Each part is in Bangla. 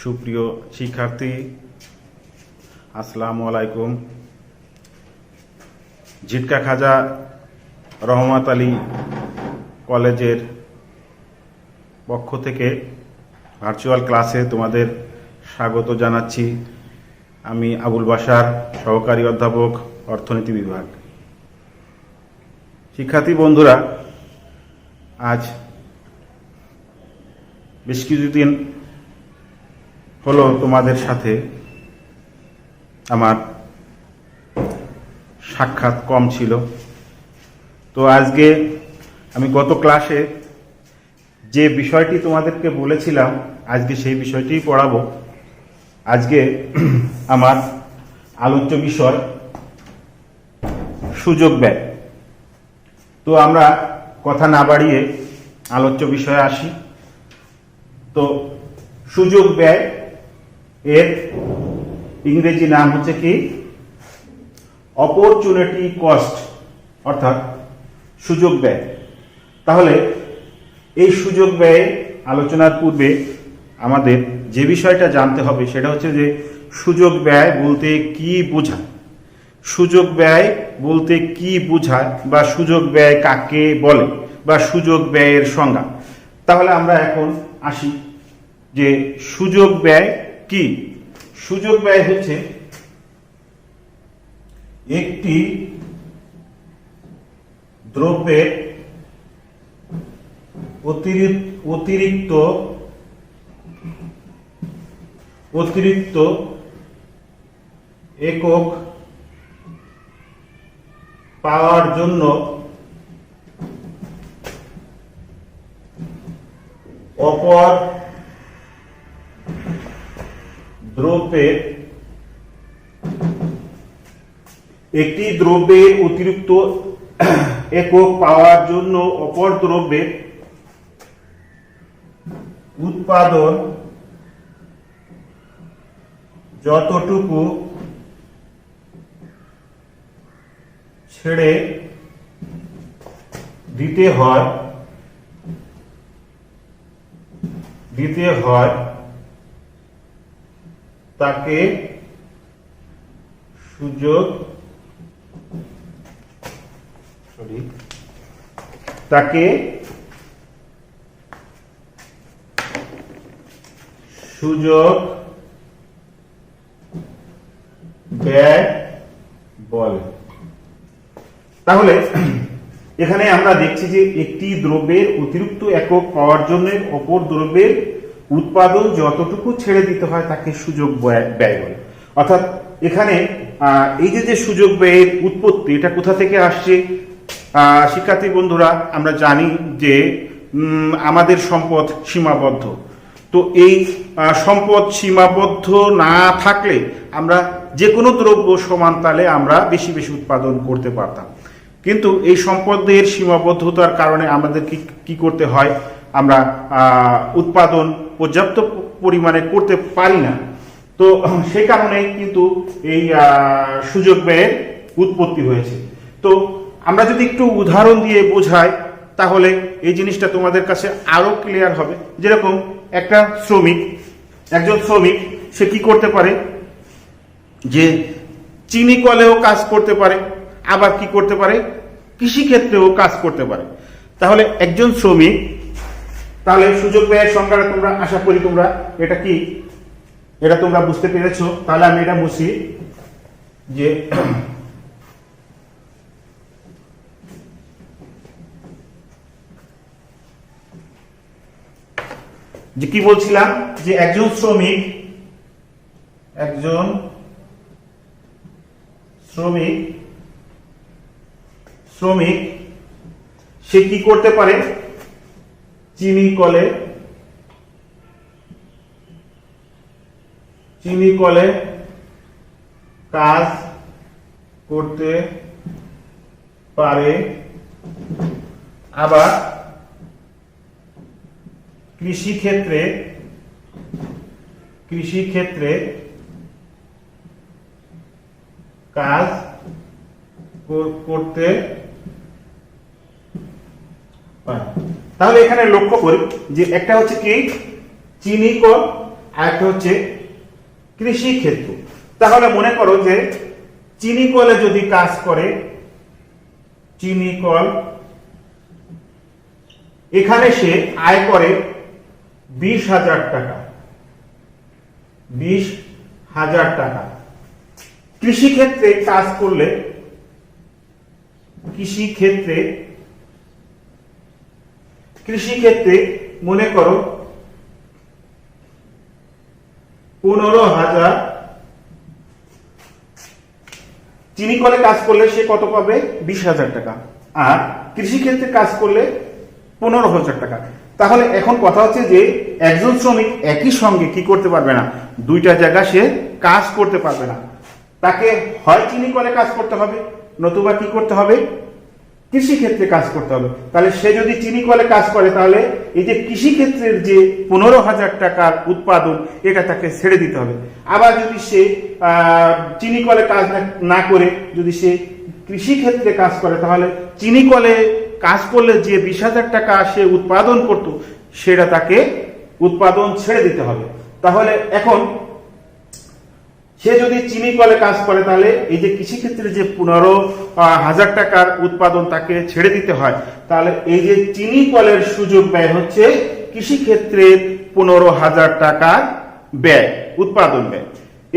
সুপ্রিয় শিক্ষার্থী, আসসালামু আলাইকুম। ঝিটকা খাজা রহমত আলী কলেজের পক্ষ থেকে ভার্চুয়াল ক্লাসে তোমাদের স্বাগত জানাচ্ছি। আমি আবুল বাশার, সহকারী অধ্যাপক, অর্থনীতি বিভাগ। শিক্ষার্থী বন্ধুরা, আজ বেশ কিছুদিন হলো তোমাদের সাথে আমার সাক্ষাৎ কম ছিল। তো আজকে আমি গত ক্লাসে যে বিষয়টি তোমাদেরকে বলেছিলাম, আজকে সেই বিষয়টিই পড়াবো। আজকে আমার আলোচ্য বিষয় সুযোগ ব্যয়। তো আমরা কথা না বাড়িয়ে আলোচ্য বিষয়ে আসি। তো সুযোগ ব্যয় এর ইংরেজি নাম হচ্ছে কি? অপরচুনিটি কস্ট, অর্থাৎ সুযোগ ব্যয়। তাহলে এই সুযোগ ব্যয় আলোচনার পূর্বে আমাদের যে বিষয়টা জানতে হবে সেটা হচ্ছে যে সুযোগ ব্যয় বলতে কি বোঝায়, সুযোগ ব্যয় বলতে কি বোঝায়, বা সুযোগ ব্যয় কাকে বলে, বা সুযোগ ব্যয়ের সংজ্ঞা। তাহলে আমরা এখন আসি যে সুযোগ ব্যয় কি। সুযোগ ব্যয় হচ্ছে একটি দ্রব্যের অতিরিক্ত একক পাওয়ার জন্য অপর দ্রব্যের একটি দ্রব্যের অতিরিক্ত একক পাওয়ার জন্য অপর দ্রব্যের উৎপাদন যতটুকু ছেড়ে দিতে হয় তাকে সুযোগ ব্যয় বলে। তাহলে এখানে আমরা দেখছি যে একটি দ্রব্যের অতিরিক্ত একক পাওয়ার জন্য অপর দ্রব্যের উৎপাদন যতটুকু ছেড়ে দিতে হয় তাকে সুযোগ ব্যয় বলে। অর্থাৎ এখানে এই যে সুযোগ ব্যয়ের উৎপত্তি, এটা কোথা থেকে আসছে? শিক্ষার্থী বন্ধুরা, আমরা জানি যে আমাদের সম্পদ সীমাবদ্ধ। তো এই সম্পদ সীমাবদ্ধ না থাকলে আমরা যে কোনো দ্রব্য সমান তালে আমরা বেশি বেশি উৎপাদন করতে পারতাম। কিন্তু এই সম্পদের সীমাবদ্ধতার কারণে আমাদের কি করতে হয়? আমরা উৎপাদন পর্যাপ্ত পরিমাণে করতে পারি না। তো সেই কারণে কিন্তু এই সুযোগ ব্যয়ের উৎপত্তি হয়েছে। তো আমরা যদি একটু উদাহরণ দিয়ে বোঝাই তাহলে এই জিনিসটা তোমাদের কাছে আরো ক্লিয়ার হবে। যেরকম একজন শ্রমিক সে কি করতে পারে? যে চিনি কলেও কাজ করতে পারে, আবার কি করতে পারে? কৃষিক্ষেত্রেও কাজ করতে পারে। তাহলে একজন শ্রমিক, তাহলে সুযোগ ব্যয়ের সংজ্ঞাটা তোমরা আশা করি তোমরা এটা কি এটা তোমরা বুঝতে পেরেছো। তাহলে আমি এটা বুঝি যে কি বলছিলাম, যে একজন শ্রমিক সে কি করতে পারে? চিনি কলে কাজ করতে পারে, আবার কৃষিক্ষেত্রে কাজ করতে পারে। তাহলে এখানে লক্ষ্য করি যে একটা হচ্ছে কি চিনি কল, আর একটা হচ্ছে কৃষি ক্ষেত্র। তাহলে মনে করো যে চিনি কলে যদি কাজ করে, চিনি কল, এখানে সে আয় করে 20,000 টাকা, 20,000 টাকা। কৃষি ক্ষেত্রে কাজ করলে, কৃষি ক্ষেত্রে মনে করো 15,000, চিনি কলে কাজ করলে সে কত পাবে? 20,000 টাকা। আর কৃষি ক্ষেত্রে কাজ করলে 15,000 টাকা। তাহলে এখন কথা হচ্ছে যে একজন শ্রমিক একই সঙ্গে কি করতে পারবে না, দুইটা জায়গা সে কাজ করতে পারবে না। তাকে হয় চিনি কলে কাজ করতে হবে, নতুবা কি করতে হবে? কৃষি ক্ষেত্রে কাজ করতে হবে। তাহলে সে যদি চিনি কলে কাজ করে, তাহলে এই যে কৃষি ক্ষেত্রের যে 15,000 টাকার উৎপাদন, এটা তাকে ছেড়ে দিতে হবে। আবার যদি সে চিনি কলে কাজ না করে যদি সে কৃষি ক্ষেত্রে কাজ করে, তাহলে চিনি কলে কাজ করলে যে 20,000 টাকা সে উৎপাদন করত, সেটা তাকে উৎপাদন ছেড়ে দিতে হবে। তাহলে এখন সে যদি চিনি কলে কাজ করে, তাহলে এই যে কৃষি ক্ষেত্রে যে 15,000 টাকার উৎপাদন তাকে ছেড়ে দিতে হয়, তাহলে এই যে চিনি কলের সুযোগ ব্যয় হচ্ছে কৃষি ক্ষেত্রের 15,000 টাকার ব্যয়, উৎপাদন ব্যয়।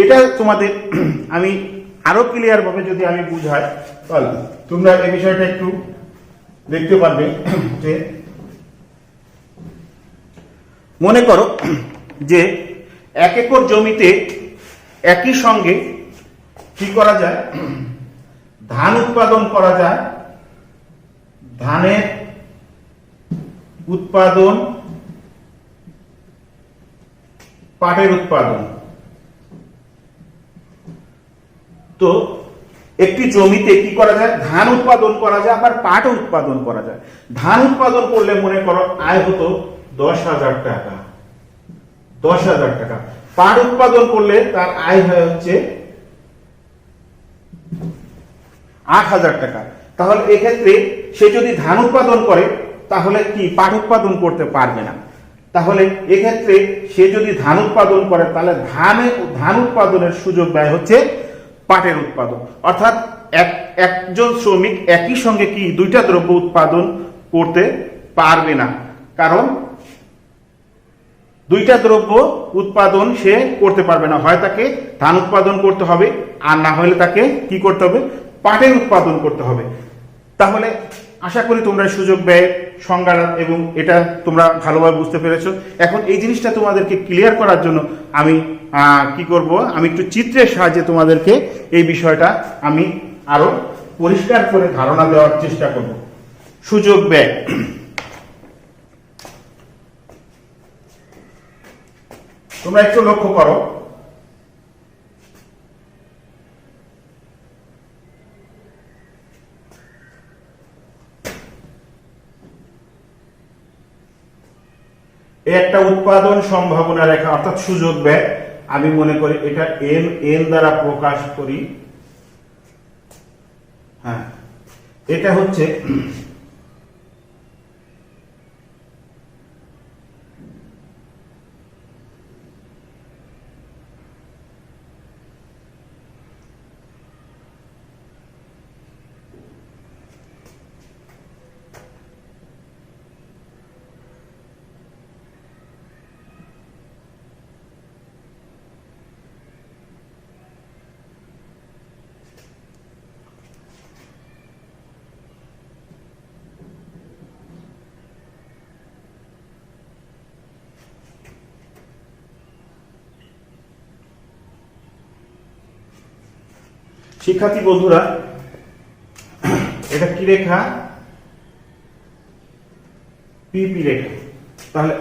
এটা তোমাদের আমি আরো ক্লিয়ার ভাবে যদি আমি বুঝাই, তাহলে তোমরা এই বিষয়টা একটু দেখতে পারবে। যে মনে করো যে 1 একর জমিতে একই সঙ্গে কি করা যায়, ধান উৎপাদন করা যায়, ধানের উৎপাদন, পাটের উৎপাদন। তো একটি জমিতে কি করা যায়, ধান উৎপাদন করা যায়, আবার পাটও উৎপাদন করা যায়। ধান উৎপাদন করলে মনে করো আয় হতো 10,000 টাকা, 10,000 টাকা। পাট উৎপাদন করলে তার আয় হয় হচ্ছে 8,000 টাকা। তাহলে এক্ষেত্রে সে যদি ধান উৎপাদন করে, তাহলে কি পাট উৎপাদন করতে পারবে না। তাহলে এক্ষেত্রে সে যদি ধান উৎপাদন করে, তাহলে ধান উৎপাদনের সুযোগ ব্যয় হচ্ছে পাটের উৎপাদন। অর্থাৎ একজন শ্রমিক একই সঙ্গে কি দুইটা দ্রব্য উৎপাদন করতে পারবে না, কারণ দুইটা দ্রব্য উৎপাদন সে করতে পারবে না। হয় তাকে ধান উৎপাদন করতে হবে, আর না হলে তাকে কি করতে হবে, পাটের উৎপাদন করতে হবে। তাহলে আশা করি তোমরা সুযোগ ব্যয়ের সংজ্ঞা এবং এটা তোমরা ভালোভাবে বুঝতে পেরেছো। এখন এই জিনিসটা তোমাদেরকে ক্লিয়ার করার জন্য আমি কি করব, আমি একটু চিত্রের সাহায্যে তোমাদেরকে এই বিষয়টা আমি আরো পরিষ্কার করে ধারণা দেওয়ার চেষ্টা করব। সুযোগ ব্যয়, তোমরা একটু লক্ষ্য করো, একটা উৎপাদন সম্ভাবনা রেখা অর্থাৎ সুযোগ ব্যয়, আমি মনে করি এটা এন দ্বারা প্রকাশ করি। হ্যাঁ, এটা হচ্ছে শিক্ষার্থী বন্ধুরা, এটা কি রেখা, পিপি রেখা। তাহলে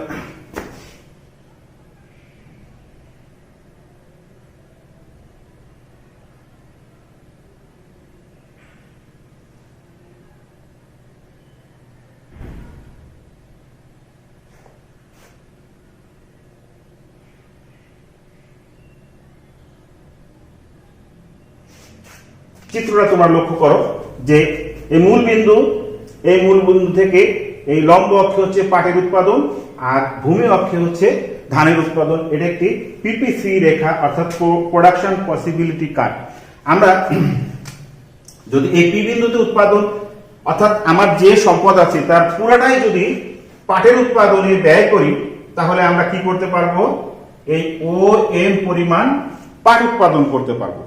চিত্রটা তোমরা লক্ষ্য করো যে এই মূল বিন্দু থেকে এই লম্ব অক্ষে হচ্ছে পাটের উৎপাদন, আর ভূমি অক্ষে হচ্ছে ধানের উৎপাদন। এটা একটি পিপিসি রেখা অর্থাৎ প্রোডাকশন পসিবিলিটি কার্ভ। আমরা যদি এই পি বিন্দুতে উৎপাদন অর্থাৎ আমার যে সম্পদ আছে তার পুরোটাই যদি পাটের উৎপাদনে ব্যয় করি, তাহলে আমরা কি করতে পারবো, এই ও এম পরিমাণ পাট উৎপাদন করতে পারবো।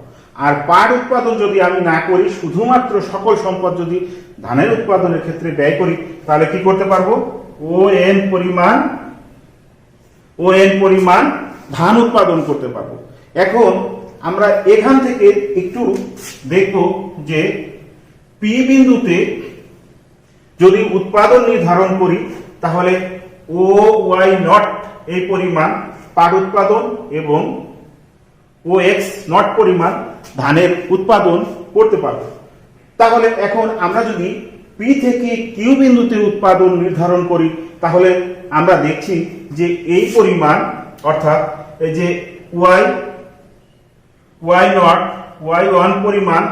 আর পাট উৎপাদন যদি আমি না করি, শুধুমাত্র সকল সম্পদ যদি ধানের উৎপাদনের ক্ষেত্রে ব্যয় করি, তাহলে কি করতে পারবো, ও এন পরিমাণ ধান উৎপাদন করতে পারবো। এখন আমরা এখান থেকে একটু দেখব যে পি বিন্দুতে যদি উৎপাদন নির্ধারণ করি, তাহলে ও ওয়াই নট এই পরিমাণ পাট উৎপাদন এবং ও এক্স নট পরিমাণ ধানের উৎপাদন করতে পারবো। তাহলে এখন আমরা যদি পি থেকে কিউ বিন্দুতে উৎপাদন নির্ধারণ করি, তাহলে আমরা দেখছি যে এই পরিমাণ অর্থাৎ এই যে ওয়াই নট ওয়াই ওয়ান পরিমাণ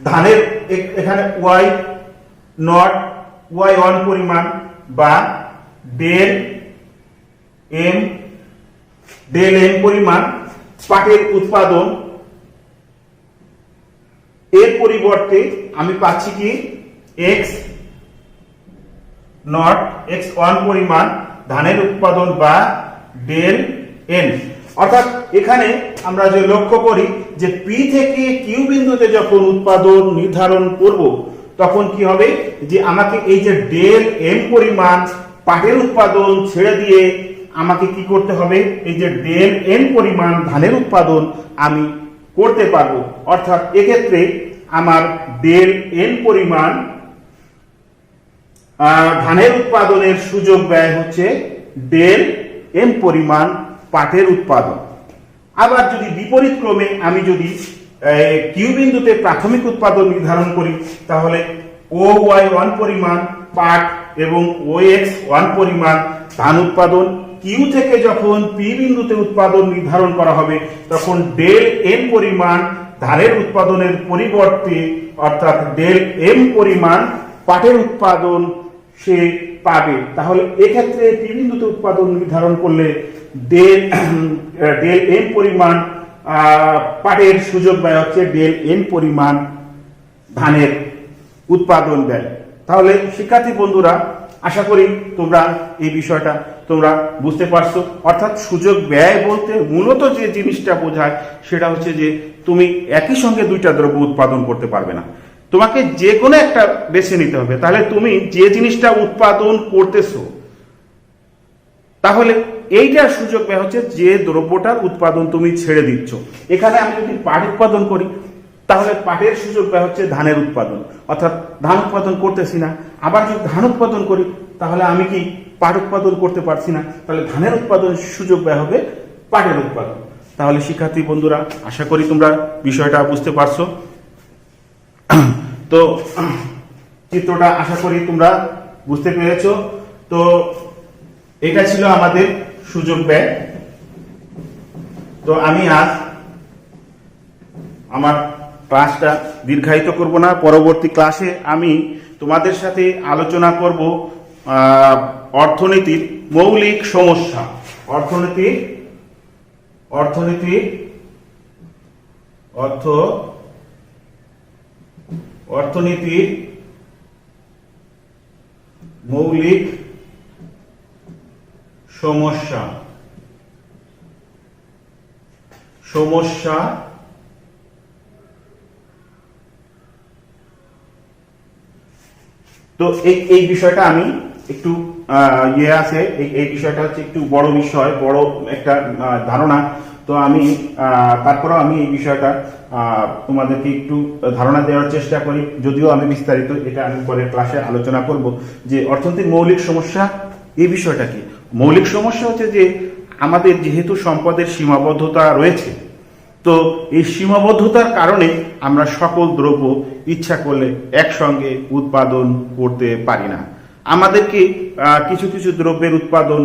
ধানের, এখানে ওয়াই নট ওয়াই ওয়ান পরিমাণ বা ডেল এম পরিমাণ পাটের উৎপাদন, এর পরিবর্তে আমি পাচ্ছি কি এক্স নট এক্স ওয়ান পরিমাণ ধানের উৎপাদন বা ডেল এন। অর্থাৎ এখানে আমরা যে লক্ষ্য করি যে পি থেকে কিউ বিন্দুতে যখন উৎপাদন নির্ধারণ করব, তখন কি হবে যে আমাকে এই যে ডেল এম পরিমাণ পাটের উৎপাদন ছেড়ে দিয়ে আমাকে কি করতে হবে, এই যে ডেল এন পরিমাণ ধানের উৎপাদন আমি করতে পারবো। অর্থাৎ এক্ষেত্রে আমার ডেল এন পরিমাণ ধানের উৎপাদনের সুযোগ ব্যয় হচ্ছে ডেল এম পরিমাণ পাটের উৎপাদন। আবার যদি বিপরীত ক্রমে আমি যদি কিউ বিন্দুতে প্রাথমিক উৎপাদন নির্ধারণ করি, তাহলে ও ওয়াই ওয়ান পরিমাণ পাট এবং ও এক্স ওয়ান পরিমাণ ধান উৎপাদন। কিউ থেকে যখন পি বিন্দুতে উৎপাদন নির্ধারণ করা হবে, তখন ডেল এন পরিমাণ ধানের উৎপাদনের পরিবর্তে অর্থাৎ ডেল এম পরিমাণ পাটের উৎপাদন সে পাবে। তাহলে এক্ষেত্রে পি বিন্দুতে উৎপাদন নির্ধারণ করলে ডেল এম পরিমাণ পাটের সুযোগ ব্যয় হচ্ছে ডেল এন পরিমাণ ধানের উৎপাদন ব্যয়। তাহলে শিক্ষার্থী বন্ধুরা, আশা করি তোমরা এই বিষয়টা তোমরা বুঝতে পারছো। অর্থাৎ সুযোগ ব্যয় বলতে মূলত যে জিনিসটা বোঝায় সেটা হচ্ছে যে তুমি একই সঙ্গে দুইটা দ্রব্য উৎপাদন করতে পারবে না, তোমাকে যে কোনো একটা বেছে নিতে হবে। তাহলে তুমি যে জিনিসটা উৎপাদন করতেছো, তাহলে এইটার সুযোগ ব্যয় হচ্ছে যে দ্রব্যটার উৎপাদন তুমি ছেড়ে দিচ্ছ। এখানে আমি যদি পাট উৎপাদন করি, তাহলে পাটের সুযোগ ব্যয় হচ্ছে ধানের উৎপাদন, অর্থাৎ ধান উৎপাদন করতেছি না। আবার যদি ধান উৎপাদন করি, তাহলে আমি কি পাট উৎপাদন করতে পারছি না, তাহলে ধানের উৎপাদনের সুযোগ ব্যয় হবে পাটের উৎপাদন। তাহলে শিক্ষার্থী বন্ধুরা, আশা করি তোমরা বিষয়টা বুঝতে পারছো। তো চিত্রটা আশা করি তোমরা বুঝতে পেরেছো। তো এটা ছিল আমাদের সুযোগ ব্যয়। তো আমি আজ আমার ক্লাসটা দীর্ঘায়িত করব না। পরবর্তী ক্লাসে আমি তোমাদের সাথে আলোচনা করব অর্থনীতির মৌলিক সমস্যা, অর্থনীতির মৌলিক সমস্যা তো এই বিষয়টা আমি একটু আছে, এই বিষয়টা হচ্ছে একটু বড় বিষয়, বড় একটা ধারণা। তো আমি তারপরেও আমি এই বিষয়টা তোমাদেরকে একটু ধারণা দেওয়ার চেষ্টা করি, যদিও আমি বিস্তারিত এটা আমি পরে ক্লাসে আলোচনা করব যে অর্থনৈতিক মৌলিক সমস্যা এই বিষয়টা কি। মৌলিক সমস্যা হচ্ছে যে আমাদের যেহেতু সম্পদের সীমাবদ্ধতা রয়েছে, তো এই সীমাবদ্ধতার কারণে আমরা সকল দ্রব্য ইচ্ছা করলে একসঙ্গে উৎপাদন করতে পারি না। আমাদেরকে কিছু কিছু দ্রব্যের উৎপাদন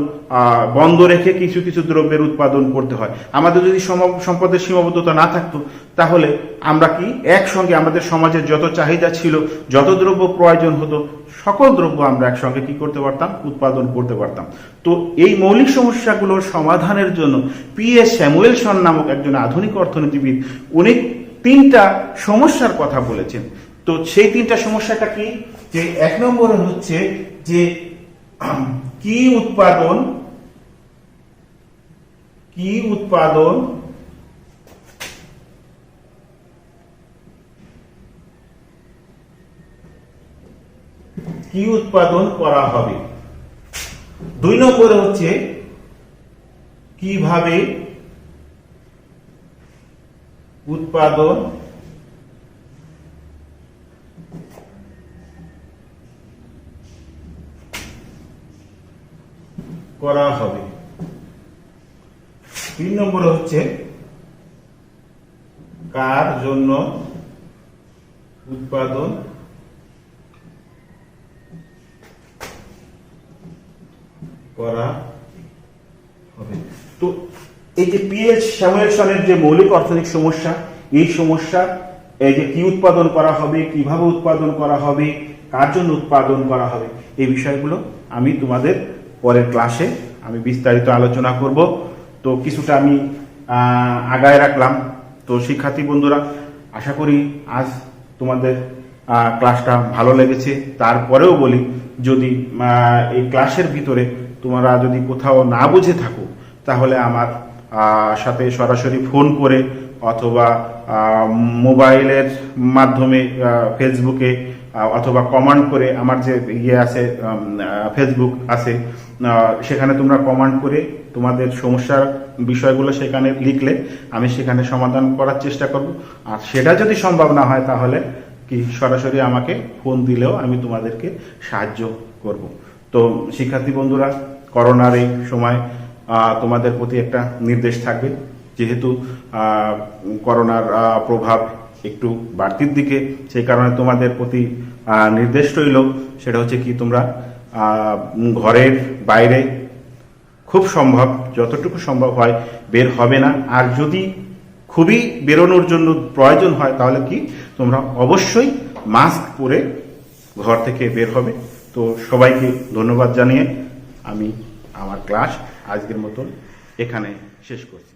বন্ধ রেখে কিছু কিছু দ্রব্যের উৎপাদন করতে হয়। আমাদের যদি সম্পদের সীমাবদ্ধতা না থাকতো, তাহলে আমরা কি একসঙ্গে আমাদের সমাজের যত চাহিদা ছিল, যত দ্রব্য প্রয়োজন হতো, সকল দ্রব্য আমরা একসঙ্গে কি করতে পারতাম, উৎপাদন করতে পারতাম। তো এই মৌলিক সমস্যাগুলোর সমাধানের জন্য P.S. স্যামুয়েলসন নামক একজন আধুনিক অর্থনীতিবিদ উনি 3টা সমস্যার কথা বলেছেন। তো সেই 3টা সমস্যাটা কি, যে 1 নম্বরে হচ্ছে যে কি উৎপাদন করা হবে। 2 নম্বরে হচ্ছে কিভাবে উৎপাদন করা হবে। 3 নম্বরে হচ্ছে কার জন্য উৎপাদন করা হবে। তো এই যে P.S. স্যামুয়েলসনের যে মৌলিক অর্থনৈতিক সমস্যা, এই সমস্যা, এই যে কি উৎপাদন করা হবে, কিভাবে উৎপাদন করা হবে, কার জন্য উৎপাদন করা হবে, এই বিষয়গুলো আমি তোমাদের পরের ক্লাসে আমি বিস্তারিত আলোচনা করব। তো কিছুটা আমি আগায় রাখলাম। তো শিক্ষার্থী বন্ধুরা, আশা করি আজ তোমাদের ক্লাসটা ভালো লেগেছে। তারপরেও বলি, যদি এই ক্লাসের ভিতরে তোমরা যদি কোথাও না বুঝে থাকো, তাহলে আমার সাথে সরাসরি ফোন করে অথবা মোবাইলের মাধ্যমে ফেসবুকে অথবা কমেন্ট করে, আমার যে আছে ফেসবুক আছে, সেখানে তোমরা কমেন্ট করে তোমাদের সমস্যার বিষয়গুলো সেখানে লিখলে আমি সেখানে সমাধান করার চেষ্টা করব। আর সেটা যদি সম্ভব না হয়, তাহলে কি সরাসরি আমাকে ফোন দিলেও আমি তোমাদেরকে সাহায্য করব। তো শিক্ষার্থী বন্ধুরা, করোনার এই সময় তোমাদের প্রতি একটা নির্দেশ থাকবে, যেহেতু করোনার প্রভাব একটু বাড়তির দিকে, সেই কারণে তোমাদের প্রতি নির্দেশ রইল, সেটা হচ্ছে কি, তোমরা ঘরের বাইরে খুব সম্ভব, যতটুকু সম্ভব হয় বের হবে না। আর যদি খুবই বেরোনোর জন্য প্রয়োজন হয়, তাহলে কি তোমরা অবশ্যই মাস্ক পরে ঘর থেকে বের হবে। তো সবাইকে ধন্যবাদ জানিয়ে আমি আমার ক্লাস আজকের মতন এখানে শেষ করছি।